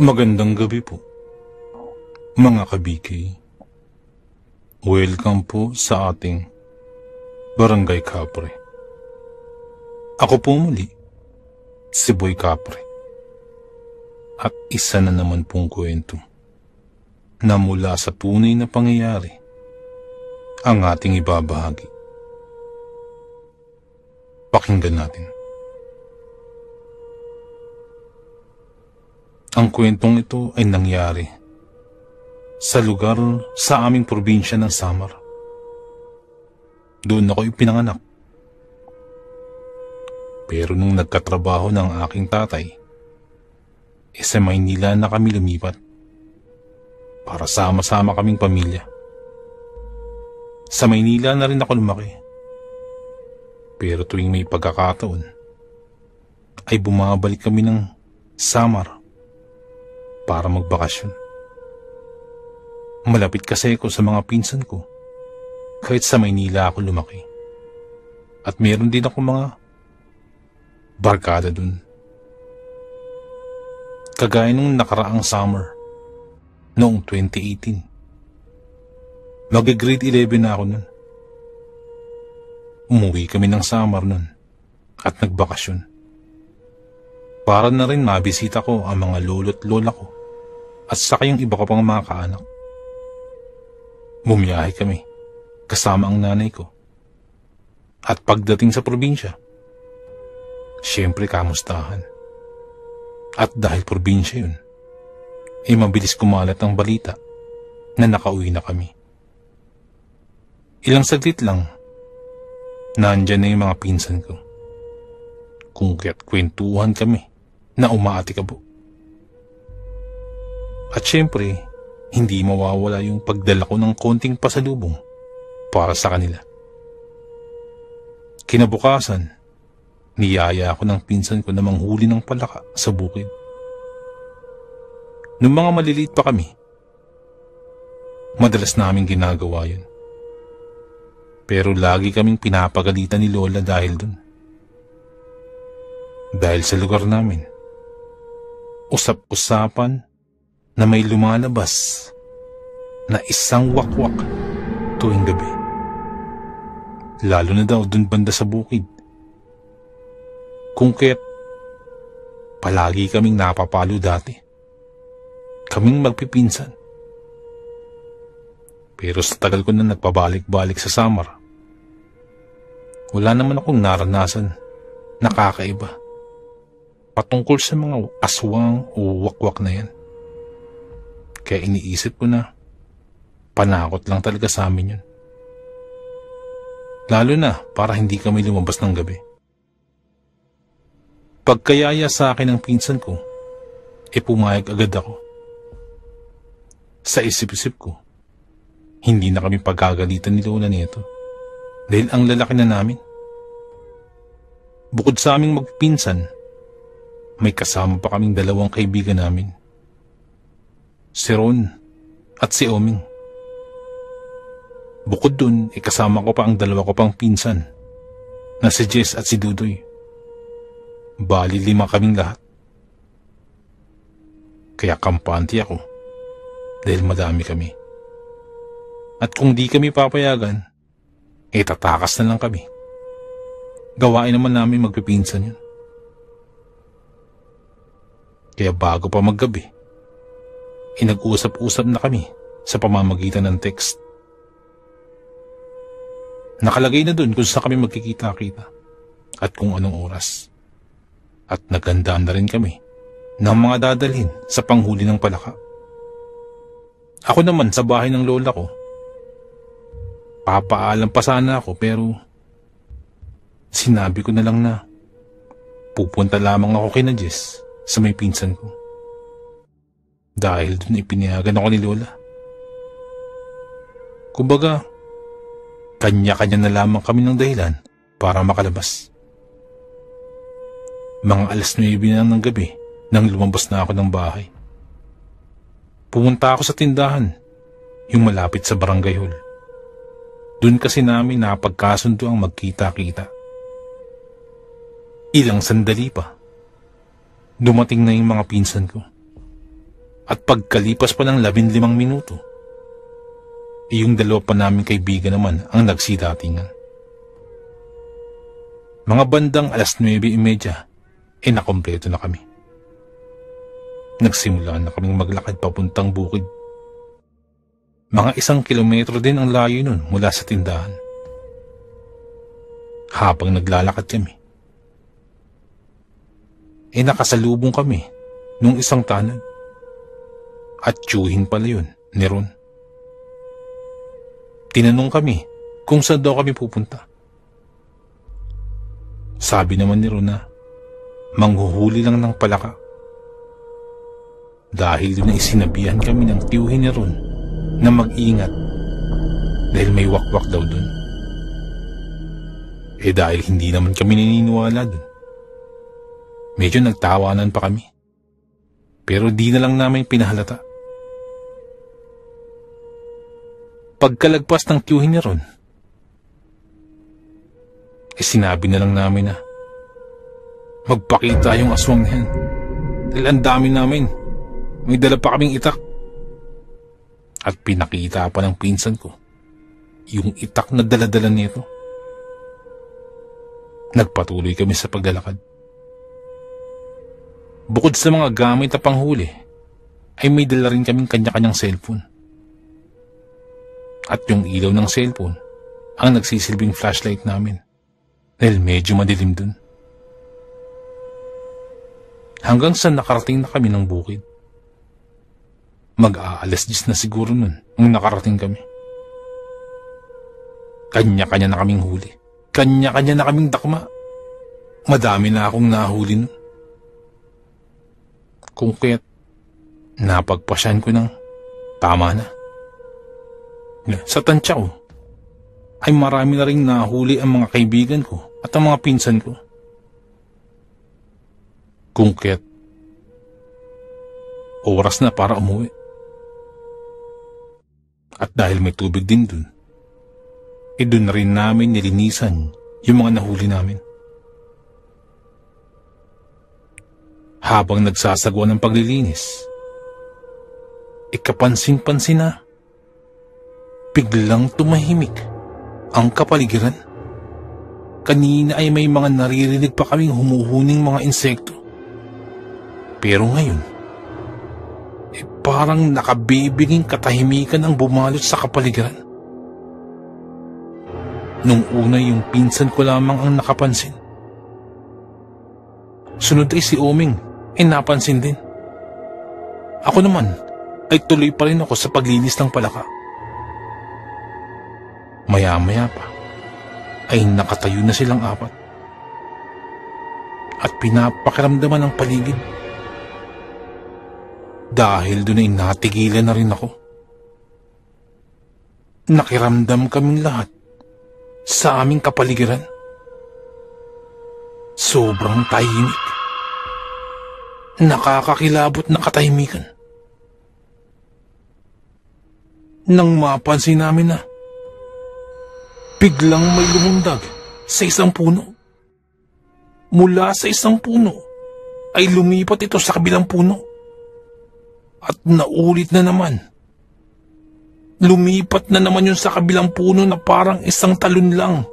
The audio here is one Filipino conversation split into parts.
Magandang gabi po, mga kabiki. Welcome po sa ating Barangay Kapre. Ako po muli, si Boy Kapre. At isa na naman pong kwento na mula sa tunay na pangyayari ang ating ibabahagi. Pakinggan natin. Ang kwentong ito ay nangyari sa lugar sa aming probinsya ng Samar. Doon ako ipinanganak. Pero nung nagkatrabaho ng aking tatay, sa Maynila na kami lumipat para sama-sama kaming pamilya. Sa Maynila na rin ako lumaki. Pero tuwing may pagkakataon, ay bumabalik kami ng Samar para magbakasyon. Malapit kasi ako sa mga pinsan ko kahit sa Maynila ako lumaki. At meron din ako mga barkada dun. Kagaya nung nakaraang summer noong 2018. Mag-grade 11 na ako nun. Umuwi kami ng Samar nun at nagbakasyon. Para na rin mabisita ko ang mga lolo't lola ko at saka yung iba ko pang mga kaanak. Bumiyahe kami kasama ang nanay ko. At pagdating sa probinsya, siyempre kamustahan. At dahil probinsya yun, mabilis kumalat ang balita na nakauwi na kami. Ilang saglit lang, nandyan na yung mga pinsan ko. Kung kaya't kwentuhan kami na umaatikabo. At syempre, hindi mawawala yung pagdala ko ng konting pasalubong para sa kanila. Kinabukasan, niyaya ako ng pinsan ko na manghuli ng palaka sa bukid. Nung mga maliliit pa kami, madalas namin ginagawa yun. Pero lagi kaming pinapagalitan ni Lola dahil dun. Dahil sa lugar namin, usap-usapan na may lumalabas na isang wakwak tuwing gabi. Lalo na daw dun banda sa bukid. Kung kaya't palagi kaming napapalo dati. Kaming magpipinsan. Pero sa tagal ko na nagpabalik-balik sa Samar, wala naman akong naranasan na kakaiba patungkol sa mga aswang o wakwak na yan. Kaya iniisip ko na panakot lang talaga sa amin yun. Lalo na para hindi kami lumabas ng gabi. Pagkayaya sa akin ng pinsan ko, pumayag agad ako. Sa isip-isip ko, hindi na kami pagkagalitan ni Lola nito dahil ang lalaki na namin. Bukod sa aming magpinsan, may kasama pa kaming dalawang kaibigan namin. Si Ron at si Oming. Bukod dun, kasama ko pa ang dalawa ko pang pinsan na si Jess at si Dudoy. Bali 5 kaming lahat. Kaya kampante ako dahil madami kami. At kung di kami papayagan, tatakas na lang kami. Gawain naman namin magpipinsan yun. Kaya bago pa maggabi, nag-usap-usap na kami sa pamamagitan ng text. Nakalagay na dun kung saan kami magkikita-kita at kung anong oras. At naghandaan na rin kami ng mga dadalhin sa panghuli ng palaka. Ako naman sa bahay ng lola ko. Papaalam pa sana ako pero sinabi ko na lang na pupunta lamang ako kina Jess sa may pinsan ko. Dahil dun ipinayagan ako ni Lola. Kumbaga, kanya-kanya na lamang kami ng dahilan para makalabas. Mga 9:00 na ng gabi nang lumabas na ako ng bahay. Pumunta ako sa tindahan, yung malapit sa barangay hall. Doon kasi namin napagkasundo ang magkita-kita. Ilang sandali pa, dumating na yung mga pinsan ko. At pagkalipas pa ng 15 minuto, yung dalawa pa naming kaibigan naman ang nagsidatingan. Mga bandang 9:30, nakompleto na kami. Nagsimula na kaming maglakad papuntang bukid. Mga 1 kilometro din ang layo nun mula sa tindahan. Habang naglalakad kami, nakasalubong kami nung isang tanod. At tiyuhin pala yun ni Ron. Tinanong kami kung saan daw kami pupunta. Sabi naman ni Ron na manghuhuli lang ng palaka. Dahil doon ay sinabihan kami ng tiyuhin ni Ron na mag-ingat dahil may wakwak daw doon. Dahil hindi naman kami naniniwala doon, medyo nagtawanan pa kami. Pero di na lang namin pinahalata. Pagkalagpas ng tiyuhin ni Ron, sinabi na lang namin na magpakita yung aswang na yan. Dahil ang dami namin, may dala pa kaming itak. At pinakita pa ng pinsan ko yung itak na dala-dala nito. Nagpatuloy kami sa paglalakad. Bukod sa mga gamit na panghuli, ay may dala rin kaming kanya-kanyang cellphone. At yung ilaw ng cellphone ang nagsisilbing flashlight namin dahil medyo madilim dun. Hanggang sa nakarating na kami ng bukid. Mag-aalas 10 na siguro nun nung nakarating kami. Kanya-kanya na kaming huli. Kanya-kanya na kaming dakma. Madami na akong nahuli nun. Kung kaya't napagpasyan ko ng tama na. Sa tansya ko, ay marami na rin nahuli ang mga kaibigan ko at ang mga pinsan ko. Kung kaya't oras na para umuwi. At dahil may tubig din dun, doon na rin namin nilinisan yung mga nahuli namin. Habang nagsasagawa ng paglilinis, kapansin-pansin na biglang tumahimik ang kapaligiran. Kanina ay may mga naririnig pa kaming humuhuning mga insekto. Pero ngayon, parang nakabibiging katahimikan ang bumalot sa kapaligiran. Nung una yung pinsan ko lamang ang nakapansin. Sunod ay si Oming napansin din. Ako naman ay tuloy pa rin ako sa paglinis ng palaka. Maya-maya pa ay nakatayo na silang 4 at pinapakiramdaman ang paligid. Dahil doon ay natigilan na rin ako. Nakiramdam kaming lahat sa aming kapaligiran. Sobrang tahimik. Nakakakilabot na katahimikan. Nang mapansin namin na biglang may lumundag sa isang puno. Mula sa isang puno ay lumipat ito sa kabilang puno. At naulit na naman. Lumipat na naman yun sa kabilang puno na parang isang talon lang.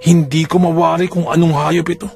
Hindi ko mawari kung anong hayop ito.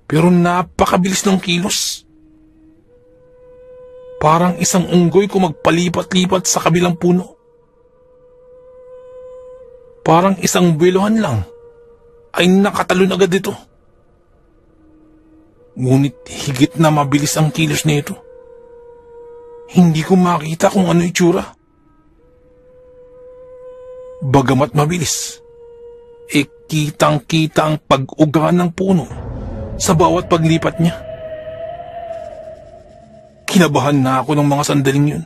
Pero napakabilis ng kilos. Parang isang unggoy kung magpalipat-lipat sa kabilang puno. Parang isang buwelohan lang ay nakatalon agad ito. Ngunit higit na mabilis ang kilos nito. Hindi ko makita kung ano itsura. Bagamat mabilis, kitang-kita ang pag-uga ng puno sa bawat paglipat niya. Kinabahan na ako ng mga sandaling yun.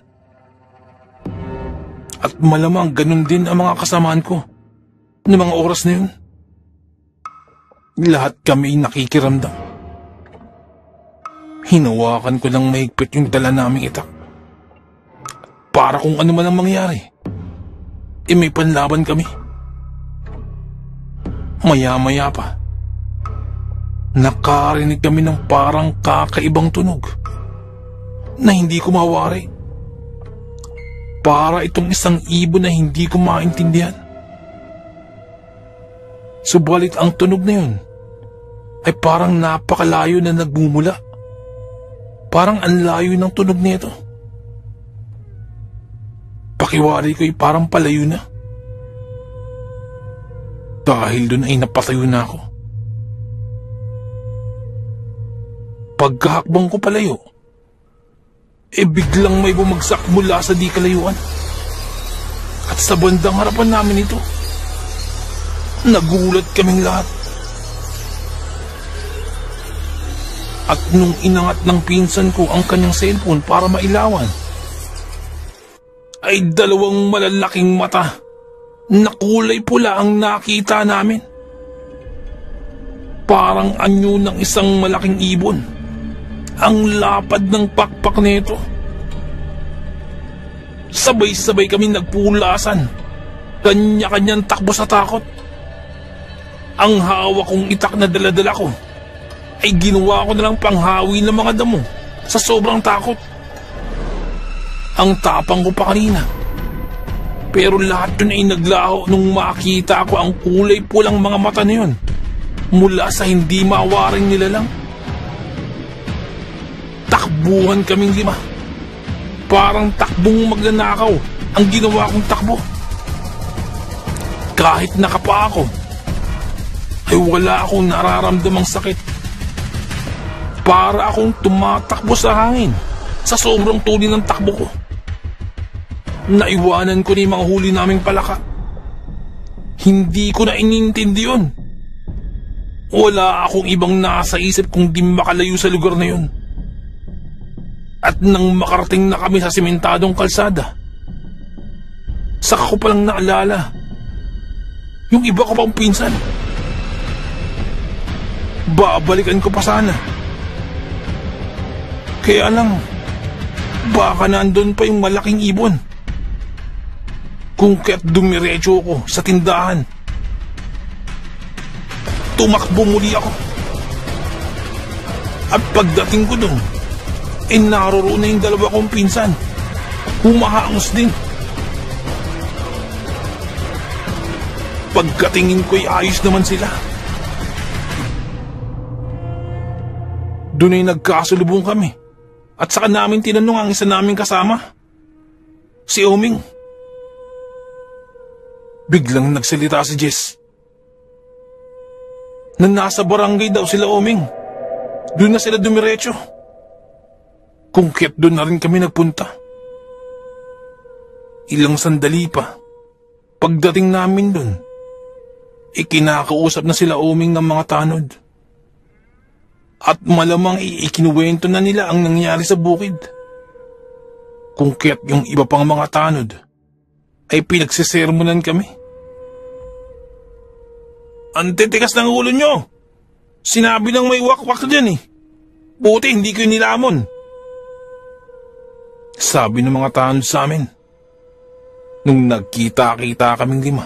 At malamang ganun din ang mga kasamaan ko ng mga oras na yun. Lahat kami nakikiramdam. Hinawakan ko lang mahigpit yung dala naming itak. Para kung ano man ang mangyari, may panlaban kami. Maya-maya pa, nakarinig kami ng parang kakaibang tunog na hindi ko mawari. Para itong isang ibon na hindi ko maintindihan. Subalit ang tunog na yun ay parang napakalayo na nagmumula. Parang ang layo ng tunog nito. Pakiwari ko'y parang palayo na. Dahil doon ay napatayo na ako. Pagkahakbang ko palayo, biglang may bumagsak mula sa di kalayuan. At sa bandang harapan namin ito, nagulat kaming lahat. At nung inangat ng pinsan ko ang kanyang cellphone para mailawan, ay dalawang malalaking mata na kulay pula ang nakita namin. Parang anyo ng isang malaking ibon ang lapad ng pakpak nito. Sabay-sabay kami nagpulasan, kanya-kanyang takbo sa takot. Ang hawak kong itak na daladala ko ay ginawa ko na lang panghawi ng mga damo sa sobrang takot. Ang tapang ko pa kanina, pero lahat yun ay naglaho nung makita ko ang kulay pulang mga mata na yun mula sa hindi mawaring nilalang. Takbuhan kaming 5. Parang takbong magnanakaw ang ginawa kong takbo. Kahit nakapa ako, ay wala akong nararamdamang sakit. Para akong tumatakbo sa hangin sa sobrang tuloy ng takbo ko. Naiwanan ko na yung mga huli naming palaka. Hindi ko na inintindi yun. Wala akong ibang nasa isip kung di makalayo sa lugar na yun. At nang makarating na kami sa simentadong kalsada, saka ko palang naalala yung iba ko pang pinsan. Babalikan ko pa sana. Kaya lang, baka nandun pa yung malaking ibon. Kung kaya't dumiretso ko sa tindahan. Tumakbo muli ako. At pagdating ko dun, naroroon na yung dalawa kong pinsan. Humahangos din. Pagkatingin ko'y ayos naman sila. Doon ay nagkasalubong kami. At saka namin tinanong ang isa naming kasama, si Oming. Biglang nagsalita si Jess na nasa barangay daw sila Oming. Doon na sila dumiretso. Kung kaya't doon na rin kami nagpunta. Ilang sandali pa, pagdating namin doon, ikinakausap na sila Oming ng mga tanod. At malamang ikinuwento na nila ang nangyari sa bukid. Kung kaya't yung iba pang mga tanod ay pinagsisermonan kami. Ang titikas ng ulo nyo! Sinabi nang may wakwak dyan eh. Buti hindi ko nilamon. Sabi ng mga tanod sa amin nung nagkita-kita kaming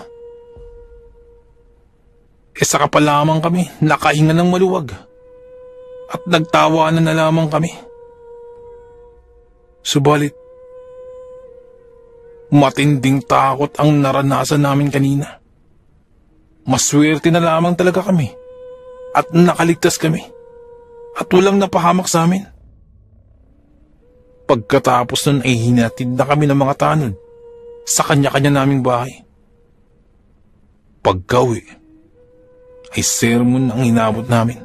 5. Saka pa lamang kami nakahinga ng maluwag. At nagtawanan na lamang kami. Subalit, matinding takot ang naranasan namin kanina. Maswerte na lamang talaga kami at nakaligtas kami at walang napahamak sa amin. Pagkatapos nun ay hinatid na kami ng mga tanod sa kanya-kanya naming bahay. Pagkawi ay sermon ang inabot namin.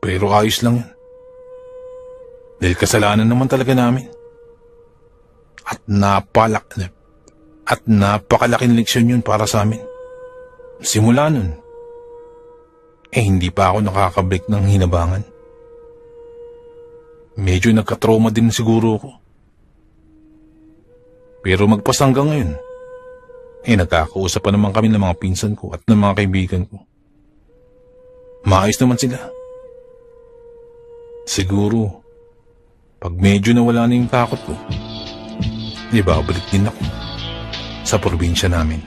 Pero ayos lang yun. Dahil kasalanan naman talaga namin. At napakalaking leksyon yun para sa amin. Simula nun, hindi pa ako nakakablik ng hinabangan. Medyo nagka-trauma din siguro ako. Pero magpas hanggang ngayon, nagkakausap pa naman kami ng mga pinsan ko at ng mga kaibigan ko. Maayos naman sila. Siguro, pag medyo nawala na yung takot ko, babalik din ako sa probinsya namin.